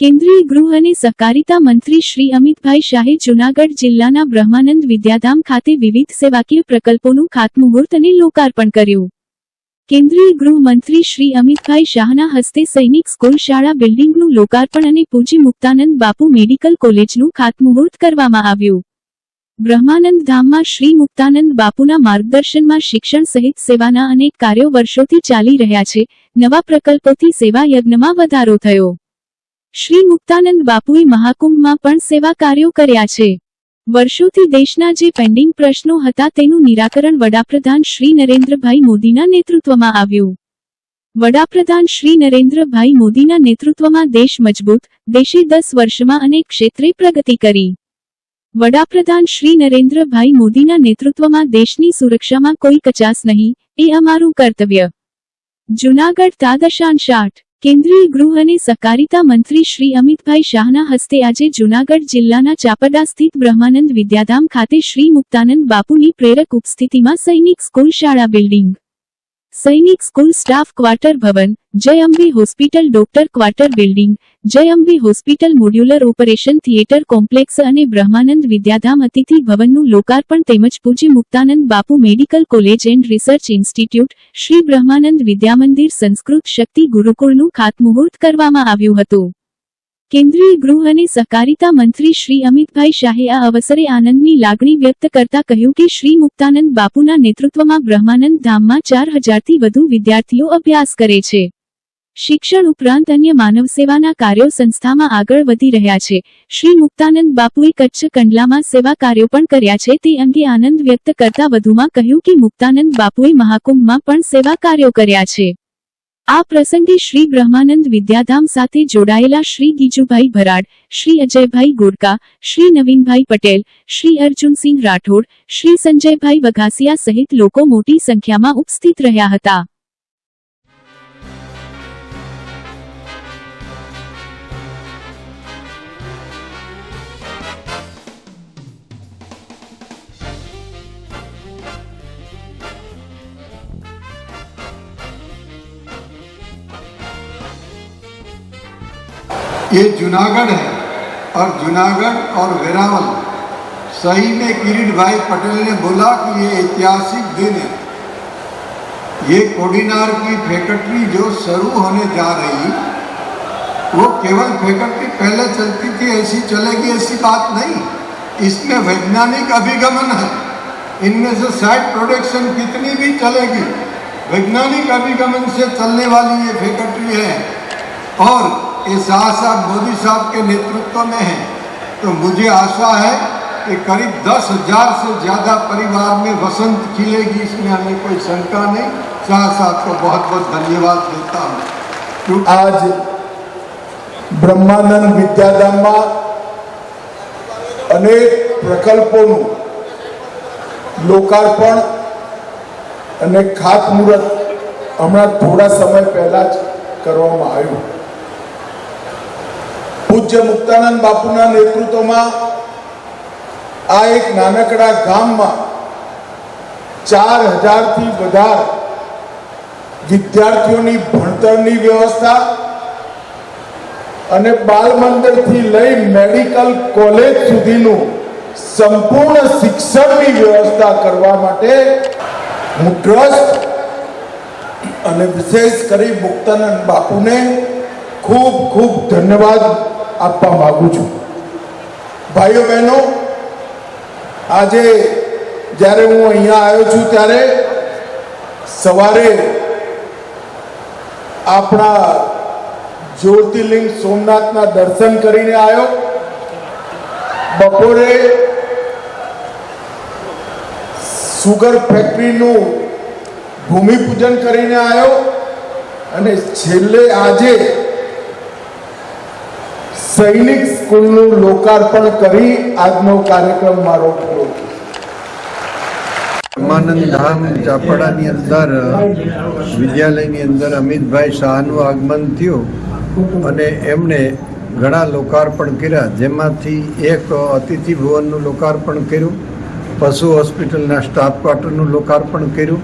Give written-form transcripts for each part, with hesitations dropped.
કેન્દ્રીય ગૃહ અને સહકારિતા મંત્રી શ્રી અમિતભાઈ શાહે જૂનાગઢ જિલ્લાના બ્રહ્માનંદ વિદ્યાધામ ખાતે વિવિધ સેવાકીય પ્રકલ્પોનું ખાતમુહૂર્ત અને લોકાર્પણ કર્યું. કેન્દ્રીય ગૃહ મંત્રી શ્રી અમિતભાઈ શાહના હસ્તે સૈનિક સ્કૂલ શાળા બિલ્ડિંગનું લોકાર્પણ અને પૂજ્ય મુક્તાનંદ બાપુ મેડિકલ કોલેજનું ખાતમુહૂર્ત કરવામાં આવ્યું. બ્રહ્માનંદ ધામમાં શ્રી મુક્તાનંદ બાપુના માર્ગદર્શનમાં શિક્ષણ સહિત સેવાના અનેક કાર્યો વર્ષોથી ચાલી રહ્યા છે. નવા પ્રકલ્પોથી સેવા યજ્ઞમાં વધારો થયો. શ્રી મુક્તાનંદ બાપુએ મહાકુંભમાં પણ સેવા કાર્યો કર્યા છે. વર્ષોથી દેશના જે પેન્ડિંગ પ્રશ્નો હતા તેનું નિરાકરણ વડાપ્રધાન શ્રી નરેન્દ્રભાઈ મોદીના નેતૃત્વમાં આવ્યું. વડાપ્રધાન શ્રી નરેન્દ્રભાઈ મોદીના નેતૃત્વમાં દેશ મજબૂત, દેશે 10 વર્ષમાં અનેક ક્ષેત્રે પ્રગતિ કરી. વડાપ્રધાન શ્રી નરેન્દ્રભાઈ મોદીના નેતૃત્વમાં દેશની સુરક્ષામાં કોઈ કચાશ નહીં, એ અમારું કર્તવ્ય. જૂનાગઢ તાદશાન-8 કેન્દ્રીય ગૃહ અને સહકારિતા મંત્રી શ્રી અમિતભાઈ શાહના હસ્તે આજે જૂનાગઢ જિલ્લાના ચાપડા સ્થિત બ્રહ્માનંદ વિદ્યાધામ ખાતે શ્રી મુક્તાનંદ બાપુની પ્રેરક ઉપસ્થિતિમાં સૈનિક સ્કૂલ શાળા બિલ્ડિંગ, સૈનિક સ્કૂલ સ્ટાફ ક્વાર્ટર ભવન, Jay Ambe hospital doctor quarter building, Jay Ambe hospital modular operation theatre complex અને બ્રહ્માનંદ વિદ્યાધામ અતિથિ ભવનનું લોકાર્પણ તેમજ પૂજ્ય Muktanand Bapu medical college and research institute, Shri Brahmanand Vidyamandir Sanskrit શક્તિ ગુરુકુળનું ખાતમુહૂર્ત કરવામાં આવ્યું હતું. કેન્દ્રીય ગૃહ અને સહકારિતા મંત્રી શ્રી અમિતભાઈ શાહે આ અવસરે આનંદની લાગણી વ્યક્ત કરતા કહ્યું કે શ્રી મુક્તાનંદ બાપુના નેતૃત્વમાં બ્રહ્માનંદ ધામમાં 4000થી વધુ વિદ્યાર્થીઓ અભ્યાસ કરે છે. શિક્ષણ ઉપરાંત અન્ય માનવ સેવાના કાર્યો સંસ્થામાં આગળ વધી રહ્યા છે. શ્રી મુક્તાનંદ બાપુએ કચ્છ કંડલામાં સેવા કાર્યો પણ કર્યા છે તે અંગે આનંદ વ્યક્ત કરતા વધુમાં કહ્યું કે મુક્તાનંદ બાપુએ મહાકુંભમાં પણ સેવા કાર્યો કર્યા છે. આ પ્રસંગે શ્રી બ્રહ્માનંદ વિદ્યાધામ સાથે જોડાયેલા શ્રી ગીજુભાઈ ભરાડ, શ્રી અજયભાઈ ગોરકા, શ્રી નવીનભાઈ પટેલ, શ્રી અર્જુનસિંહ રાઠોડ, શ્રી સંજયભાઈ વઘાસિયા સહિત લોકો મોટી સંખ્યામાં ઉપસ્થિત રહ્યા હતા. ये जूनागढ़ है और जूनागढ़ और वेरावल सही में किरीट भाई पटेल ने बोला कि ये ऐतिहासिक दिन है. ये कोडिनार की फैक्ट्री जो शुरू होने जा रही वो केवल फैक्ट्री पहले चलती थी ऐसी चलेगी ऐसी बात नहीं. इसमें वैज्ञानिक अभिगमन है. इनमें से साइड प्रोडक्शन कितनी भी चलेगी वैज्ञानिक अभिगमन से चलने वाली ये फैक्ट्री है और ये शाह साहब मोदी साहब के नेतृत्व में है. तो मुझे आशा है कि करीब 10,000 से ज़्यादा परिवार में वसंत खिलेगी, इसमें हमें कोई शंका नहीं. शाह साहब को बहुत बहुत धन्यवाद देता हूँ. आज ब्रह्मानंद विद्याधाम में अनेक प्रकल्पों लोकार्पण અને ખાતમુહૂર્ત હમણાં થોડા સમય પહેલા જ કરવામાં આવ્યું. પૂજ્ય મુક્તાનંદ બાપુના નેતૃત્વમાં આ એક નાનકડા ગામમાં 4000થી વધારે વિદ્યાર્થીઓની ભણતરની વ્યવસ્થા અને બાલ મંદિરથી લઈ મેડિકલ કોલેજ સુધીનું સંપૂર્ણ શિક્ષણની વ્યવસ્થા કરવા માટે હું ટ્રસ્ટ અને વિશેષ કરી મુક્તાનંદ બાપુને ખૂબ ખૂબ ધન્યવાદ આપવા માંગુ છું. ભાઈઓ બહેનો, આજે જ્યારે હું અહીંયા આવ્યો છું ત્યારે સવારે આપણા જ્યોતિર્લિંગ સોમનાથના દર્શન કરીને આવ્યો. બપોરે સુગર ફેક્ટરીનું ભૂમિપૂજન કરીને આવ્યો અને છેલ્લે આજે સૈનિક સ્કૂલનું લોકાર્પણ કરી આજનો કાર્યક્રમ મારો પૂરો થયો. બ્રહ્માનંદ ધામ ચાપડાની અંદર વિદ્યાલયની અંદર અમિતભાઈ શાહનું આગમન થયું અને એમણે ઘણા લોકાર્પણ કર્યા, જેમાંથી એક અતિથિ ભવનનું લોકાર્પણ કર્યું, પશુ હોસ્પિટલના સ્ટાફ ક્વાર્ટરનું લોકાર્પણ કર્યું,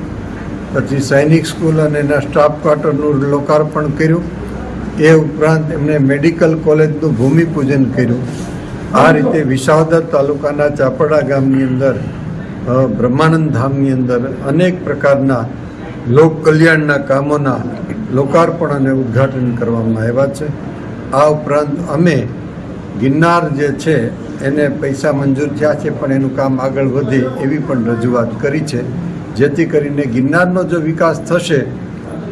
પછી સૈનિક સ્કૂલ અને એના સ્ટાફ ક્વાર્ટરનું લોકાર્પણ કર્યું. એ ઉપરાંત એમણે મેડિકલ કોલેજનું ભૂમિપૂજન કર્યું. આ રીતે વિસાવદર તાલુકાના ચાપડા ગામની અંદર બ્રહ્માનંદ ધામની અંદર અનેક પ્રકારના લોક કલ્યાણના કામોના લોકાર્પણ અને ઉદ્ઘાટન કરવામાં આવ્યા છે. આ ઉપરાંત અમે ગિરનાર જે છે એને પૈસા મંજૂર થયા છે, પણ એનું કામ આગળ વધે એવી પણ રજૂઆત કરી છે. જેથી કરીને ગિરનારનો જો વિકાસ થશે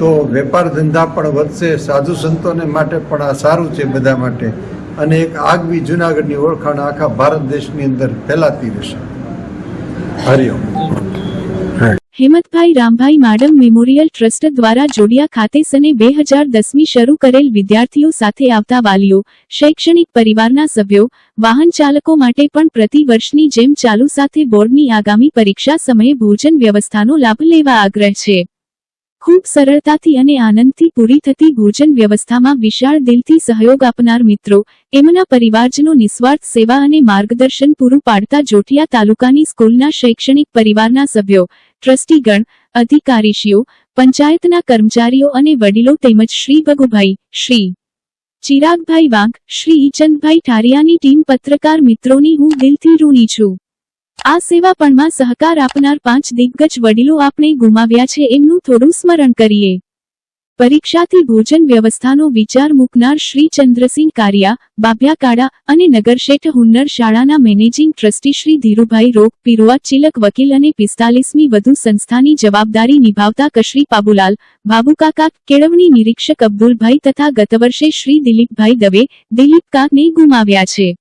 તો વેપાર ધંધા પણ વધશે, સાધુ સંતોને માટે પણ આ સારું છે બધા માટે, અને એક આગવી જૂનાગઢની ઓળખાણ આખા ભારત દેશની અંદર ફેલાતી રહેશે. હરિઓમ. હેમતભાઈ રામભાઈ માડમ મેમોરિયલ ટ્રસ્ટ દ્વારા જોડિયા ખાતે સને 2010મી શરૂ કરેલ વિદ્યાર્થીઓ સાથે આવતા વાલીઓ, શૈક્ષણિક પરિવારના સભ્યો, વાહન ચાલકો માટે પણ પ્રતિ વર્ષની જેમ ચાલુ સાથે બોર્ડની આગામી પરીક્ષા સમયે ભોજન વ્યવસ્થાનો લાભ લેવા આગ્રહ છે. ખૂબ સરળતાથી અને આનંદથી પૂરી થતી ભોજન વ્યવસ્થામાં વિશાળ દિલથી સહયોગ આપનાર મિત્રો, એમના પરિવારજનો નિસ્વાર્થ સેવા અને માર્ગદર્શન પૂરું પાડતા જોટિયા તાલુકાની સ્કૂલના શૈક્ષણિક પરિવારના સભ્યો, ટ્રસ્ટીગણ, અધિકારીશ્રીઓ, પંચાયતના કર્મચારીઓ અને વડીલો તેમજ શ્રી ભગુભાઈ, શ્રી ચિરાગભાઈ વાંક, શ્રી ઈચંદભાઈ ઠારિયાની ટીમ પત્રકાર મિત્રોની હું દિલથી ઋણી છું. આ સેવાપણમાં સહકાર આપનાર 5 દિગ્ગજ વડીલો આપણે ગુમાવ્યા છે, એમનું થોડું સ્મરણ કરીએ. પરીક્ષાથી ભોજન વ્યવસ્થાનો વિચાર મૂકનાર શ્રી ચંદ્રસિંહ કારિયા, બાભ્યાકાડા અને નગરશેઠ હુન્નર શાળાના મેનેજિંગ ટ્રસ્ટી શ્રી ધીરુભાઈ રોગ પીરુઆ ચિલક વકીલ અને 45મી વધુ સંસ્થાની જવાબદારી નિભાવતા કશ્રી પાબુલાલ, બાબુકાકા, કેળવણી નિરીક્ષક અબ્દુલભાઈ તથા ગત વર્ષે શ્રી દિલીપભાઈ દવે, દિલીપકાને ગુમાવ્યા છે.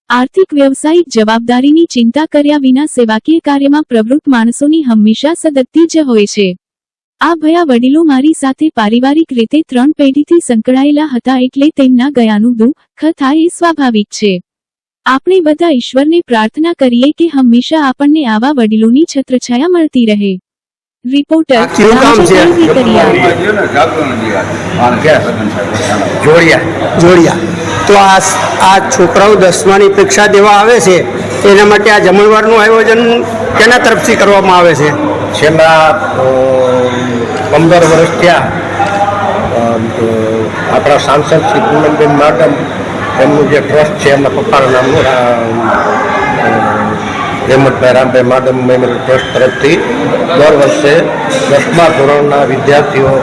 આર્થિક વ્યવસાયિક જવાબદારીની ચિંતા કર્યા વિના સેવાકીય કાર્યમાં પ્રવૃત્ત માણસોની હંમેશા સદગતી જ હોય છે. આ ભયા વડીલો મારી સાથે પારિવારિક રીતે 3 પેઢીથી સંકળાયેલા હતા, એટલે તેમના ગયાનું દુઃખ થાય એ સ્વાભાવિક છે. આપણે બધા ઈશ્વરને પ્રાર્થના કરીએ કે હંમેશા આપણને આવા વડીલોની છત્રછાયા મળતી રહે. રિપોર્ટર જોડિયા. તો આ છોકરાઓ 10માની પરીક્ષા દેવા આવે છે, એના માટે આ જમણવારનું આયોજન કેના તરફથી કરવામાં આવે છે? છેલ્લા 15 વર્ષ થયા આપણા સાંસદ શ્રી પૂનમબેન માડમ, એમનું જે ટ્રસ્ટ છે એમના પપ્પાના નામનું હેમતભાઈ રામભાઈ માડમ મેમોરિયલ ટ્રસ્ટ તરફથી દર વર્ષે 10મા ધોરણના વિદ્યાર્થીઓ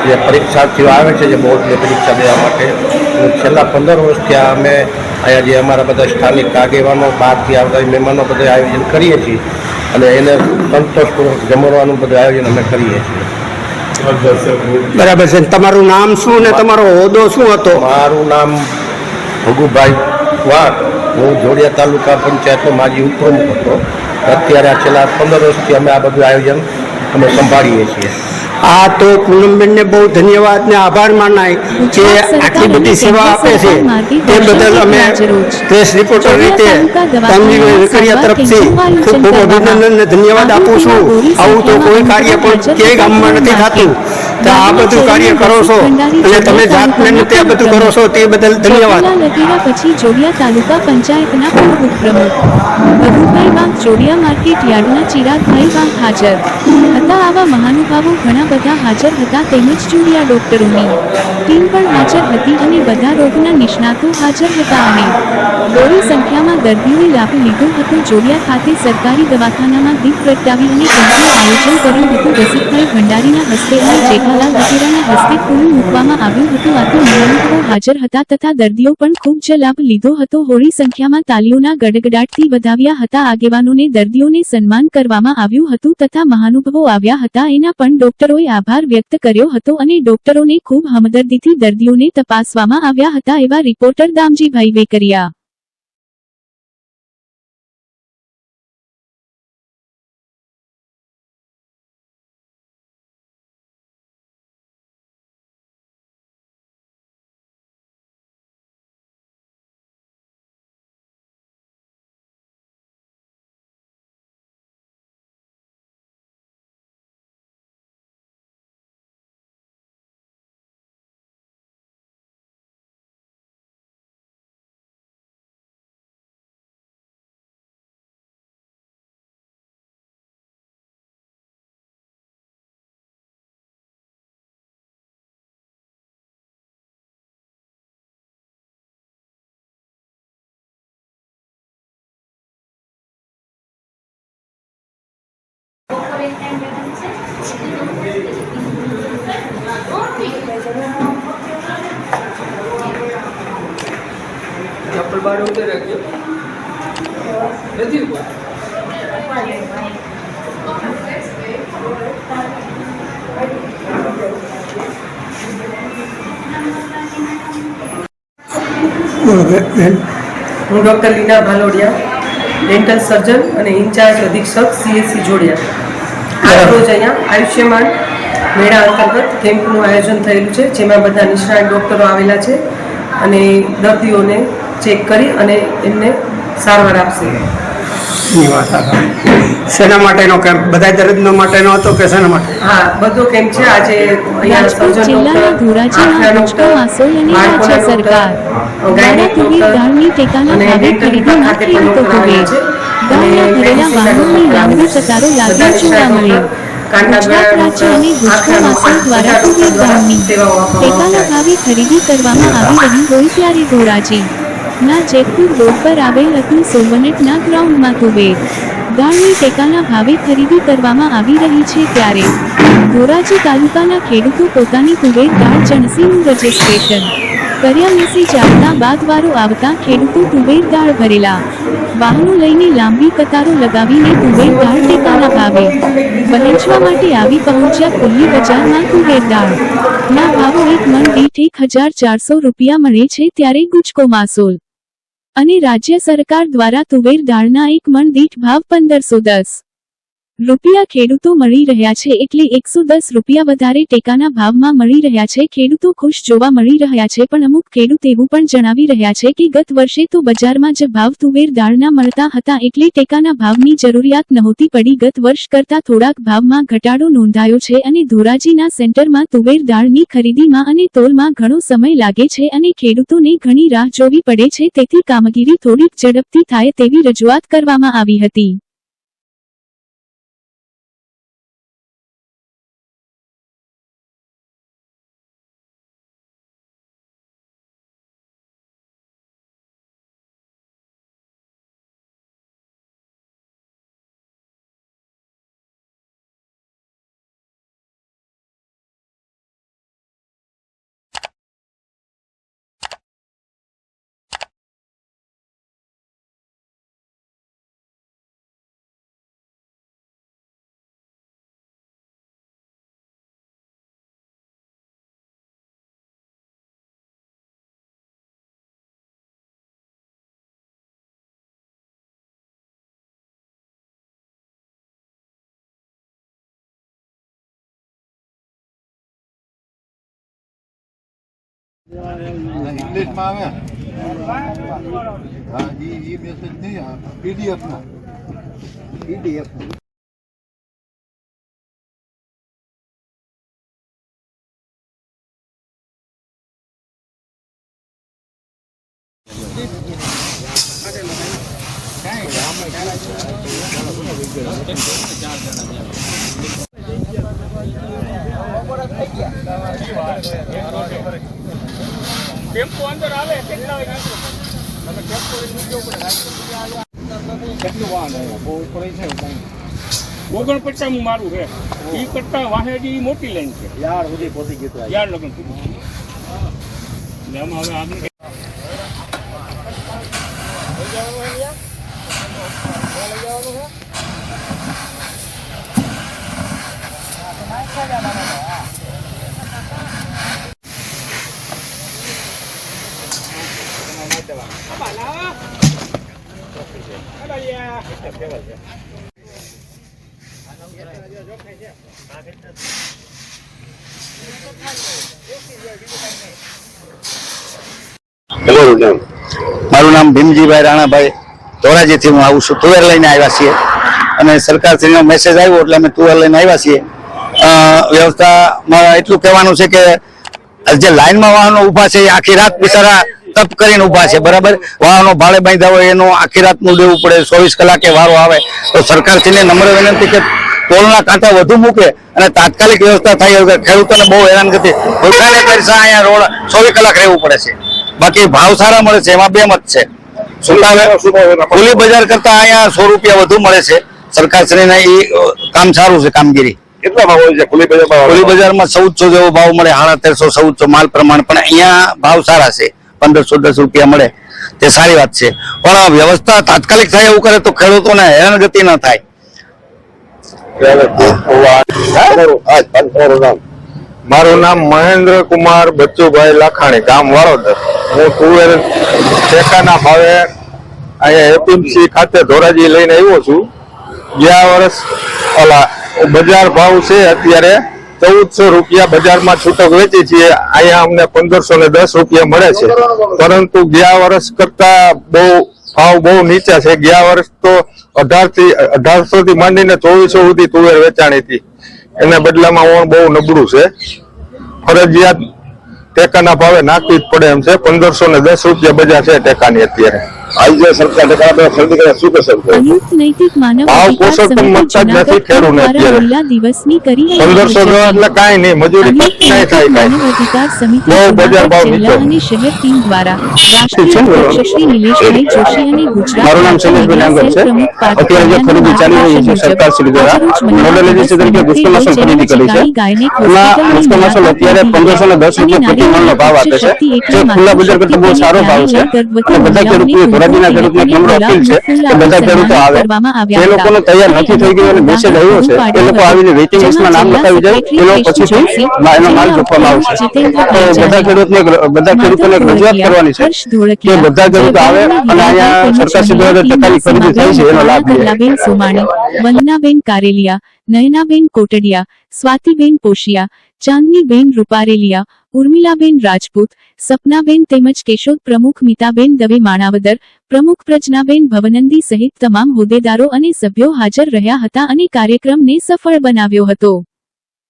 જે પરીક્ષાર્થીઓ આવે છે, જે બોર્ડની પરીક્ષા દેવા માટે, છેલ્લા 15 વર્ષથી અમે અહીંયા જે અમારા બધા સ્થાનિક આગેવાનો, બહારથી આવતા મહેમાનો બધા આયોજન કરીએ છીએ, અને એને સંતોષપૂર્વક જમવાનું બધું આયોજન અમે કરીએ છીએ. બરાબર છે. તમારું નામ શું ને તમારો હોદ્દો શું હતો? મારું નામ ભગુભાઈ વાઘ, હું જોડિયા તાલુકા પંચાયતનો માજી ઉપપ્રમુખ હતો. અત્યારે આ છેલ્લા 15 વર્ષથી અમે આ બધું આયોજન અમે સંભાળીએ છીએ. આ તો પૂનમબેનને બહુ ધન્યવાદ ને આભાર માનાય કે આટલી બધી સેવા આપે છે, તે બદલ અમે પ્રેસ રિપોર્ટર રીતે વેકરિયા તરફથી ખૂબ ખૂબ અભિનંદન અને ધન્યવાદ આપું છું. આવું તો કોઈ કાર્ય પણ ક્યાંય ગામમાં નથી થતું. તો આ બધું કાર્ય કરો છો અને તમે જાત મહેનતે આ બધું કરો છો, તે બદલ ધન્યવાદ. પછી જોડિયા તાલુકા પંચાયતના પૂર્વ ઉપપ્રમુખ ભગુભાઈ વાંક, જોડિયા માર્કેટ યાર્ડના ચિરાગભાઈ વાંક હાજર હતા. આવા મહાનુભાવો ઘણા બધા હાજર હતા, તેમજ જોડિયા ડોક્ટરોની ટીમ પણ હાજર હતી અને બધા રોગના નિષ્ણાતો હાજર હતા અને બહોળી સંખ્યામાં દર્દીઓએ લાભ લીધો હતો. જોડિયા ખાતે સરકારી દવાખાનામાં દીપ પ્રગટાવી અને કેમ્પનું આયોજન કર્યું હતું. રસિકભાઈ ભંડારીના હસ્તે અને જેઠાલાલ વગેરેના હસ્તે ખુલ્લું મૂકવામાં આવ્યું હતું. આથી મહાનુભાવો હાજર હતા તથા દર્દીઓ પણ ખૂબ જ લાભ લીધો હતો. હોળી સંખ્યામાં તાલીઓના ગડગડાટથી વધાવ્યા હતા. આગેવાનોને દર્દીઓને સન્માન કરવામાં આવ્યું હતું તથા મહાનુભાવો આવ્યા હતા, એના પણ ડોક્ટરોએ આભાર વ્યક્ત કર્યો હતો અને ડોક્ટરોને ખૂબ હમદર્દીથી દર્દીઓને તપાસવામાં આવ્યા હતા. એવા રિપોર્ટર દામજીભાઈ વેકરિયા. ચપ્પલ બાર ઉતર રાખજો નથી ઉપર હું ડૉક્ટર લીના ભાલોડિયા, ડેન્ટલ સર્જન અને ઇન્ચાર્જ અધિક્ષક CSC જોડિયા. આજરોજ અહીંયા આયુષ્યમાન મેળા અંતર્ગત કેમ્પનું આયોજન થયેલું છે, જેમાં બધા નિષ્ણાત ડૉક્ટરો આવેલા છે અને દર્દીઓને ચેક કરી અને એમને સારવાર આપશે. શેના માટેનો કેમ્પ? બધા દર્દીઓ માટેનો હતો કે શેના માટે? હા, બધો કેમ્પ છે. આજે અહીંયા રાજકોટ સર્જન જિલ્લાના ડૉક્ટર, ધોરાજીમાં ગુજકો આસોલ અને રાજ્ય સરકાર દ્વારા તુવેર દાળની ટેકાના ભાવે ખરીદીમાં ખેડૂતો તુવેર દાળના ભરેલા વાહનોની લાંબી કતારો લાગી જોવા મળે. ગુજરાત રાજ્ય અને ગુજકો આસોલ દ્વારા તુવેર દાળની ટેકાના ભાવે ખરીદી કરવામાં આવી રહી હોય ત્યારે ધોરાજી ના જેતપુર રોડ પર આવેલ અતુલ સોલવનેટના ગ્રાઉન્ડમાં તુવેર દાળની ટેકાના ભાવે ખરીદી કરવામાં આવી રહી છે ત્યારે ધોરાજી તાલુકાના ખેડૂતો પોતાની તુવેર દાળ જણસીનું રજીસ્ટ્રેશન કર્યા મેસેજ આવતા બાદ વારો આવતા ખેડૂતો તુવેર દાળ ભરેલા વાહનો લઈને લાંબી કતારો લગાવીને તુવેર દાળ ટેકાના ભાવે વહેંચવા માટે આવી પહોંચ્યા. ખુલ્લી બજારમાં તુવેર દાળ ના ભાવો એક મણ દીઠ 1400 રૂપિયા મળે છે ત્યારે ગુજકો માસોલ અને રાજ્ય સરકાર દ્વારા તુવેર દાળના એક મણ દીઠ ભાવ 1510 રૂપિયા ખેડૂતો મળી રહ્યા છે, એટલે 110 રૂપિયા વધારે ટેકાના ભાવમાં મળી રહ્યા છે. ખેડૂતો ખુશ જોવા મળી રહ્યા છે, પણ અમુક ખેડૂત એવું પણ જણાવી રહ્યા છે કે ગત વર્ષે તો બજારમાં જ ભાવ તુવેર દાળના મળતા હતા, એટલે ટેકાના ભાવની જરૂરિયાત નહોતી પડી. ગત વર્ષ કરતા થોડાક ભાવમાં ઘટાડો નોંધાયો છે અને ધોરાજીના સેન્ટરમાં તુવેર દાળની ખરીદીમાં અને તોલમાં ઘણો સમય લાગે છે અને ખેડૂતોને ઘણી રાહ જોવી પડે છે, તેથી કામગીરી થોડીક ઝડપથી થાય તેવી રજૂઆત કરવામાં આવી હતી. ઇંગ્લિશમાં આવે હા એ મેસેજ નહીં પીડીએફમાં ટેમ્પો અંદર આવે કેટલા વાગે તમે ટેમ્પો કેટલું વાહન બહુ ઉપર છે 49 મારું છે એ કરતા વાહેડી મોટી લાઈન છે યાર સુધી પહોંચી ગયું યાર લગન સુધી એમાં હવે આગળ હેલો, મારું નામ ભીમજીભાઈ રાણાભાઈ, ધોરાજીથી હું આવું છું. તુવેર લઈને આવ્યા છીએ અને સરકારશ્રીનો મેસેજ આવ્યો એટલે અમે તુવેર લઈને આવ્યા છીએ. વ્યવસ્થામાં એટલું કહેવાનું છે કે જે લાઈનમાં વાહનો ઊભા છે એ આખી રાત બિચારા તપ કરીને ઊભા છે, બરાબર. વાહનો ભાડે બાંધ્યા હોય એનું આખી રાતનું દેવું પડે, 24 કલાકે વારો આવે. તો સરકારશ્રીને નમ્ર વિનંતી કે ટોલના કાંટા વધુ મૂકે અને તાત્કાલિક વ્યવસ્થા થાય. ખેડૂતોને બહુ હેરાનગતિ, ભૂખાને પૈસા અહીંયા રોડ 24 કલાક રહેવું પડે છે. બાકી ભાવ સારા મળે છે, એમાં બે મત છે. ખુલ્લી બજાર કરતા અહીંયા 100 રૂપિયા વધુ મળે છે. સરકારશ્રીને એ કામ સારું છે, કામગીરી. કેટલા ભાવ હોય છે ખુલ્લી બજારમાં? ખુલ્લી બજારમાં 1400 જેવો ભાવ મળે, 1350 1400 માલ પ્રમાણે, પણ અહીંયા ભાવ સારા છે, 1510 રૂપિયા મળે, તે સારી વાત છે. પણ વ્યવસ્થા તાત્કાલિક થાય એવું કરે તો ખેડૂતોને હેરાનગતિ ન થાય. મારું નામ મહેન્દ્ર કુમાર બચ્ચુભાઈ લાખાણી, ગામ વાળોદર. હું તુવેર ટેકાના ભાવે અહીંયા એપીએમસી ખાતે ધોરાજી લઈને આવ્યો છું. ગયા વર્ષ બજાર ભાવ છે અત્યારે 1400 રૂપિયા બજારમાં છૂટક વેચી છીએ, અહીંયા અમને 1510 રૂપિયા મળે છે. પરંતુ ગયા વર્ષ કરતા ભાવ બહુ નીચા છે. ગયા વર્ષ તો 1800 થી માંડીને 2400 સુધી તુવેર વેચાણી હતી, એના બદલામાં ઓણ બહુ નબળું છે. ફરજિયાત ટેકાના ભાવે નાખવી જ પડે એમ છે. 1510 રૂપિયા બજાર છે ટેકાની અત્યારે. આજે સરકાર ટેકાના ખરીદી કરે શું કરશે? સંયુક્ત નૈતિક માનવ ભાવ અધિકાર પોષક તો સમિતિ મળતા જ નથી જૂનાગઢ ખેડૂતને દ્વારા અત્યારે. મહિલા દિવસની કરી 1510 એટલે કાંઈ નહીં, મજૂરી સંયુક્ત કાંઈ નૈતિક થાય માનવ કાંઈ. અધિકાર સમિતિ બહુ બજાર ભાવ જૂનાગઢ જિલ્લા નીચો. અને શહેર ટીમ દ્વારા રાષ્ટ્રીય અધ્યક્ષ શ્રી નિલેશભાઈ જોશી અને ગુજરાત મારું નામ શૈલેષભાઈ ડાંગર છે. અત્યારે જે ખરીદી ચાલી રહી છે સરકારશ્રી દ્વારા મોડેલ એજન્સી તરીકે પુષ્કરનાશક ખરીદી કરી છે. એમાં પુષ્કરનાશક અત્યારે 1510 રૂપિયા પ્રતિ મણનો ભાવ આપે છે, જે ખુલ્લા બજાર કરતા બહુ સારો ભાવ છે. અને બધા ખેડૂતોએ ધોરાજીના ખેડૂતને એક નમ્ર અપીલ છે કે બધા ખેડૂતો આવે. જે લોકોને તૈયાર નથી થઈ ગયું અને મેસેજ આવ્યો છે એ લોકો આવીને વેઇટિંગ લિસ્ટમાં નામ લખાવી જાય, એ લોકો પછીથી એનો માલ ચૂકવવામાં આવશે. તો બધા ખેડૂતોને રજૂઆત કરવાની છે કે બધા ખેડૂતો આવે અને અહીંયા સરકારશ્રી દ્વારા ટકાની ખરીદી થઈ છે એનો લાભ લે. કલાબેન સોમાણી, વંદનાબેન કારેલિયા, નયનાબેન કોટડિયા, સ્વાતિબેન પોશિયા, ચાંદનીબેન રૂપારેલિયા, ઉર્મિલાબેન રાજપૂત, સપનાબેન તેમજ કેશોદ પ્રમુખ મિતાબેન દવે માણાવદર, પ્રમુખ પ્રજ્ઞાબેન ભવનંદી સહિત તમામ હોદ્દેદારો અને સભ્યો હાજર રહ્યા હતા અને કાર્યક્રમને સફળ બનાવ્યો હતો.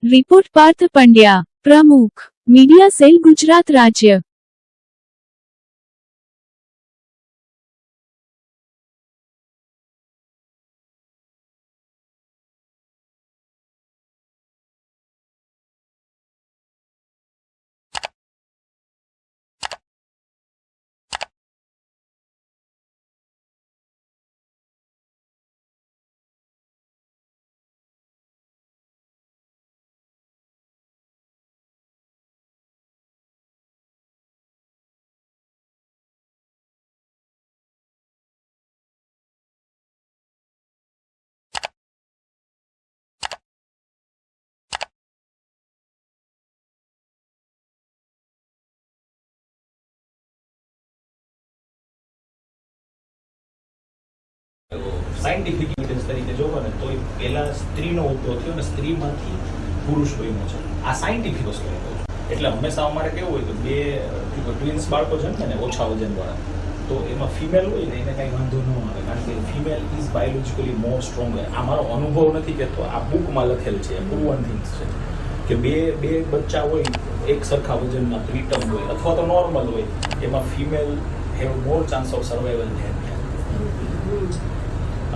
રિપોર્ટ પાર્થ પંડ્યા, પ્રમુખ, મીડિયા સેલ ગુજરાત રાજ્ય. સાયન્ટિફિક એવિડન્સ તરીકે જોવો ને તો પહેલા સ્ત્રીનો ઉદ્ભવ થયો અને સ્ત્રીમાંથી પુરુષ બન્યો છે. આ સાયન્ટિફિક વસ્તુ છે. એટલે હંમેશા અમારે કેવું હોય તો બે ટ્વિન્સ બાળકો જન્મે ને ઓછા વજનવાળા, તો એમાં ફિમેલ હોય ને એને કાંઈ વાંધો ન આવે, કારણ કે ફિમેલ ઇઝ બાયોલોજિકલી મોર સ્ટ્રોંગર. આ મારો અનુભવ નથી કહેતો, આ બુકમાં લખેલ છે, પ્રૂવન થિંગ્સ છે કે બે બચ્ચા હોય એક સરખા વજનના પ્રીટર્મ હોય અથવા તો નોર્મલ હોય, એમાં female have more chance of survival than.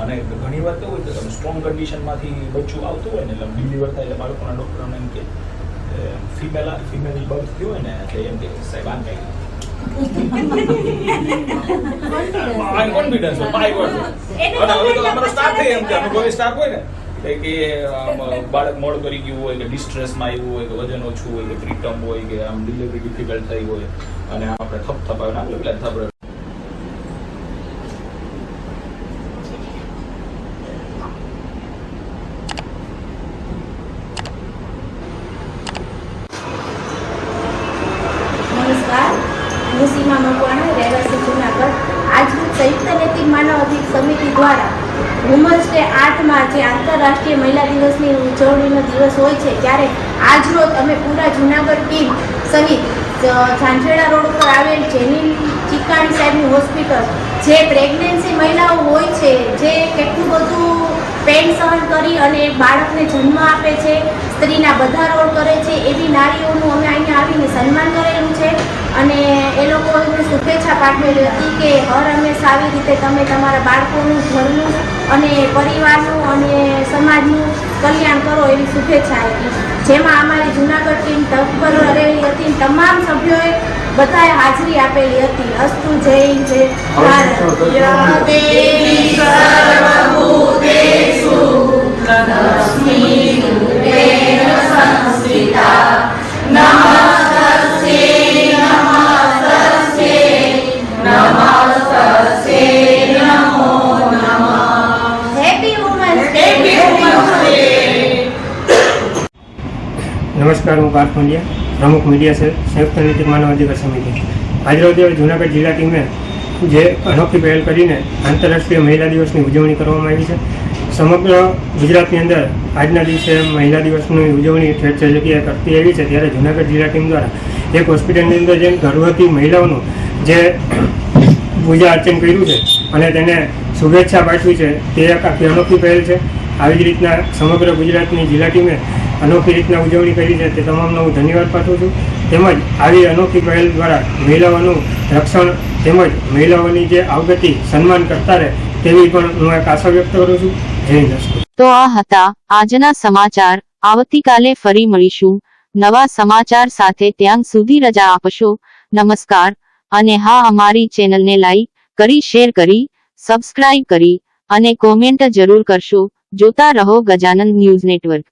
અને ઘણી વાર કેવું હોય કે તમે સ્ટ્રોંગ કન્ડિશનમાંથી બચ્ચું આવતું હોય ને એટલે ડિલિવર થાય એટલે બાળકોના ડૉક્ટરોને એમ કે ફિમેલ બર્થ થયું હોય ને એટલે એમ કે સાહેબ આ કંઈ કોન્ફિડન્સ હોય માય વર્ડ. અને હવે તો અમારો સ્ટાફ થઈ એમ કે અનુભવી સ્ટાફ હોય ને કે બાળક મોડ કરી ગયું હોય કે ડિસ્ટ્રેસમાં આવ્યું હોય કે વજન ઓછું હોય કે પ્રીટર્મ હોય કે આમ ડિલિવરી ડિફિકલ્ટ થઈ હોય અને આપણે થપથપાવે ને આપણે પેલા થપડે. હું સીમા મકવાણા, રહેવાસી જૂનાગઢ. આજની સંયુક્ત નૈતિક માનવ અધિકાર સમિતિ દ્વારા વુમન્સ ડે 8 માર્ચ જે આંતરરાષ્ટ્રીય મહિલા દિવસની ઉજવણીનો દિવસ હોય છે, ત્યારે આજ રોજ અમે પૂરા જૂનાગઢ ટીમ સહિત ઝાંઝેડા રોડ ઉપર આવેલ જેની ચીકાણી સાહેબની હોસ્પિટલ, જે પ્રેગ્નન્સી મહિલાઓ હોય છે, જે કેટલું બધું પેન સહન કરી અને બાળકને જન્મ આપે છે, સ્ત્રીના બધા રોલ કરે છે, એવી નારીઓનું અમે અહીંયા આવીને સન્માન કરેલું છે. અને એ લોકોને શુભેચ્છા પાઠવેલી હતી કે હર હંમેશા આવી રીતે તમે તમારા બાળકોનું, ઘરનું અને પરિવારનું અને સમાજનું કલ્યાણ કરો એવી શુભેચ્છા આપી, જેમાં અમારી જૂનાગઢ ટીમ તત્પર રહેલી હતી. તમામ સભ્યોએ બધાએ હાજરી આપેલી હતી. અસ્તુ જય જય ભારત. Happy women's day. નમસ્કાર, હું પાર્થ પંડ્યા, પ્રમુખ મીડિયા સેલ, સંયુક્ત નીતિ માનવ અધિકાર સમિતિ. આજરોજ જૂનાગઢ જિલ્લા ટીમે જે અનોખી પહેલ કરીને આંતરરાષ્ટ્રીય મહિલા દિવસની ઉજવણી કરવામાં આવી છે. સમગ્ર ગુજરાતની અંદર આજના દિવસે મહિલા દિવસની ઉજવણી ઠેર ઠેર જગ્યાએ કરતી આવી છે. ત્યારે જૂનાગઢ જિલ્લા ટીમ દ્વારા એક હોસ્પિટલની અંદર જે ગર્ભવતી મહિલાઓનું જે પૂજા અર્ચન કર્યું છે અને તેને શુભેચ્છા પાઠવી છે, તે એક આખી અનોખી પહેલ છે. આવી જ રીતના સમગ્ર ગુજરાતની જિલ્લા ટીમે અનોખી રીતના ઉજવણી કરી છે, તે તમામનો હું ધન્યવાદ પાઠવું છું. તેમજ આવી અનોખી પહેલ દ્વારા મહિલાઓનું રક્ષણ તેમજ મહિલાઓની જે અવગતિ સન્માન કરતા રહે તેવી પણ હું એક આશા વ્યક્ત કરું છું. જય હિન્દ. તો આ હતા આજના સમાચાર. આવતીકાલે ફરી મળીશું નવા સમાચાર સાથે. ત્યાં સુધી રજા આપશો. નમસ્કાર. અને હા, અમારી ચેનલને લાઈક કરી, શેર કરી, સબસ્ક્રાઇબ કરી અને કોમેન્ટ જરૂર કરશો. જોતા રહો ગજાનંદ ન્યૂઝ નેટવર્ક.